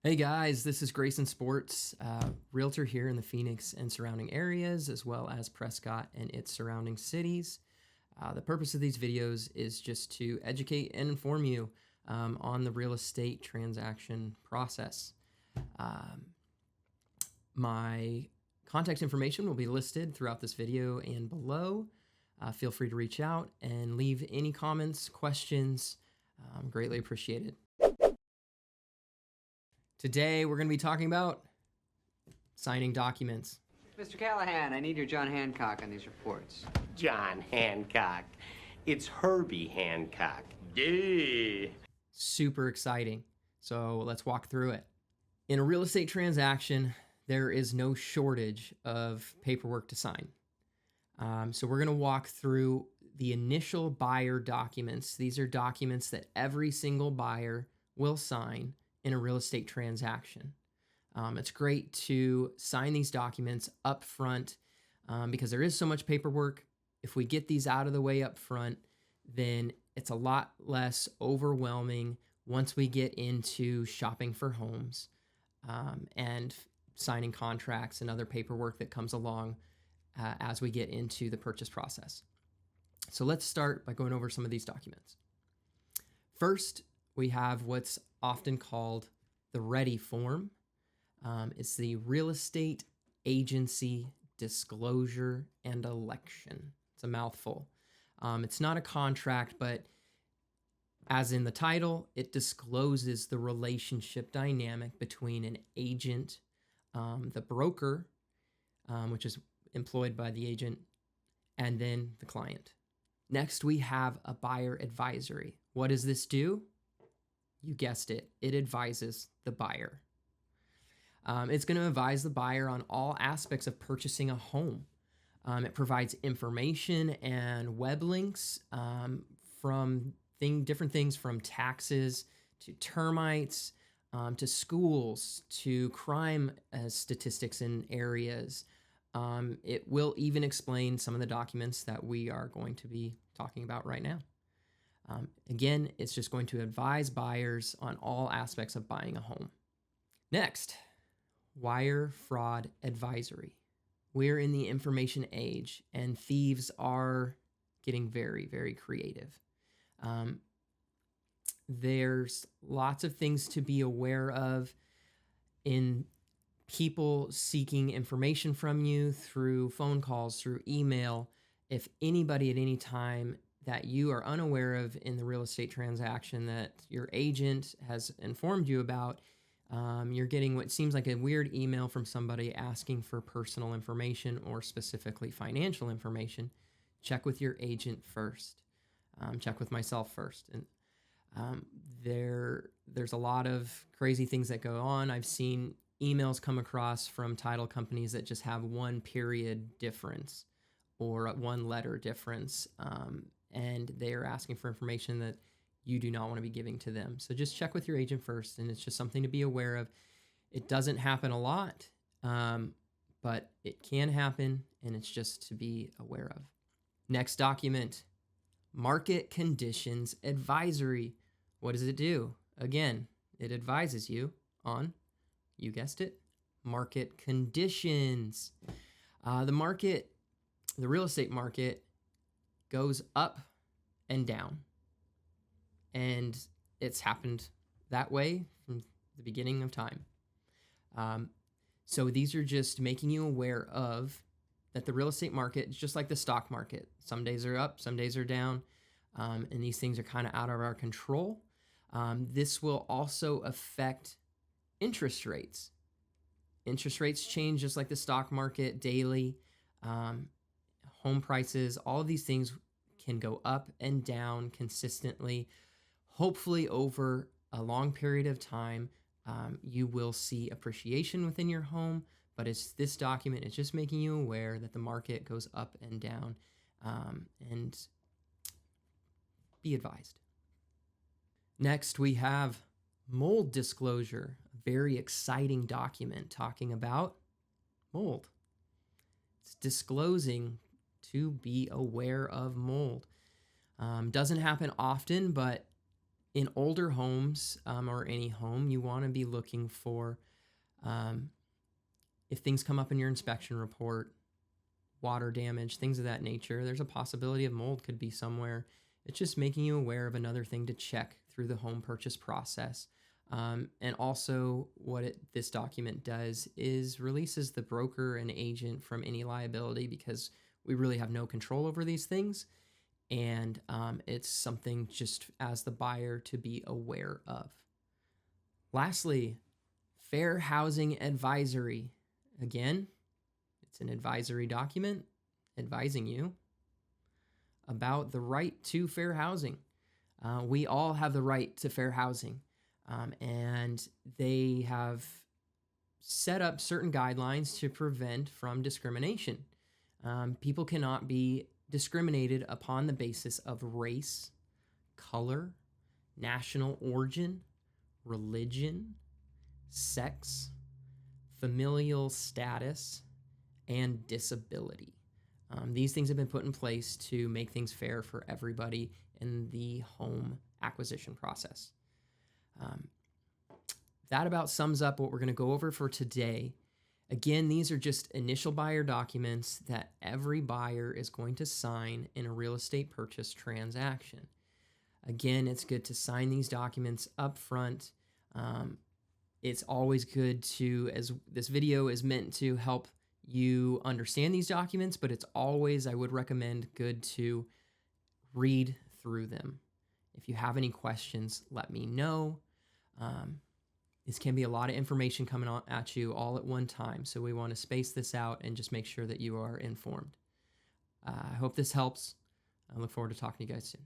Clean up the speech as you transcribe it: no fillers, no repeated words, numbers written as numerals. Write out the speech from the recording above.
Hey guys, this is Grayson Sports, realtor here in the Phoenix and surrounding areas, as well as Prescott and its surrounding cities. The purpose of these videos is just to educate and inform you on the real estate transaction process. Um, my contact information will be listed throughout this video and below. Feel free to reach out and leave any comments, questions. Greatly appreciated. Today, we're going to be talking about signing documents. Mr. Callahan, I need your John Hancock on these reports. John Hancock. It's Herbie Hancock. Duh. Super exciting. So let's walk through it. In a real estate transaction, there is no shortage of paperwork to sign. So we're going to walk through the initial buyer documents. These are documents that every single buyer will sign in a real estate transaction. It's great to sign these documents up front because there is so much paperwork. If we get these out of the way up front, then it's a lot less overwhelming once we get into shopping for homes and signing contracts and other paperwork that comes along as we get into the purchase process. So let's start by going over some of these documents. First, we have what's often called the READY form. It's the Real Estate Agency Disclosure and Election. It's a mouthful. It's not a contract, but as in the title, it discloses the relationship dynamic between an agent, the broker, which is employed by the agent, and then the client. Next, we have a buyer advisory. What does this do? You guessed it. It advises the buyer. It's going to advise the buyer on all aspects of purchasing a home. It provides information and web links from different things from taxes to termites to schools to crime statistics in areas. It will even explain some of the documents that we are going to be talking about right now. Again, it's just going to advise buyers on all aspects of buying a home. Next, wire fraud advisory. We're in the information age, and thieves are getting very, very creative. There's lots of things to be aware of in people seeking information from you through phone calls, through email. If anybody at any time that you are unaware of in the real estate transaction that your agent has informed you about, you're getting what seems like a weird email from somebody asking for personal information or specifically financial information, check with your agent first. Check with myself first. And there's a lot of crazy things that go on. I've seen emails come across from title companies that just have one period difference or one letter difference, and they are asking for information that you do not want to be giving to them. So just check with your agent first, and it's just something to be aware of. It doesn't happen a lot, but it can happen, and it's just to be aware of. Next document, Market Conditions Advisory. What does it do? Again, it advises you on, you guessed it, market conditions. The real estate market goes up and down. And it's happened that way from the beginning of time. So these are just making you aware of that the real estate market is just like the stock market. Some days are up, some days are down, and these things are kind of out of our control. This will also affect interest rates. Interest rates change just like the stock market daily. Home prices, all of these things can go up and down consistently. Hopefully over a long period of time, you will see appreciation within your home, but this document is just making you aware that the market goes up and down, and be advised. Next, we have mold disclosure, a very exciting document talking about mold. It's disclosing to be aware of mold. Doesn't happen often, but In older homes or any home, you want to be looking for if things come up in your inspection report, water damage, things of that nature, there's a possibility of mold could be somewhere. It's just making you aware of another thing to check through the home purchase process. And also what this document does is releases the broker and agent from any liability, because we really have no control over these things. And it's something just as the buyer to be aware of. Lastly, Fair Housing Advisory. Again, it's an advisory document advising you about the right to fair housing. We all have the right to fair housing, and they have set up certain guidelines to prevent from discrimination. People cannot be discriminated upon the basis of race, color, national origin, religion, sex, familial status, and disability. These things have been put in place to make things fair for everybody in the home acquisition process. That about sums up what we're going to go over for today. Again, these are just initial buyer documents that every buyer is going to sign in a real estate purchase transaction. Again, it's good to sign these documents up front. It's always good to, as this video is meant to help you understand these documents, but it's always, I would recommend, good to read through them. If you have any questions, let me know. This can be a lot of information coming on at you all at one time, so we want to space this out and just make sure that you are informed. I hope this helps. I look forward to talking to you guys soon.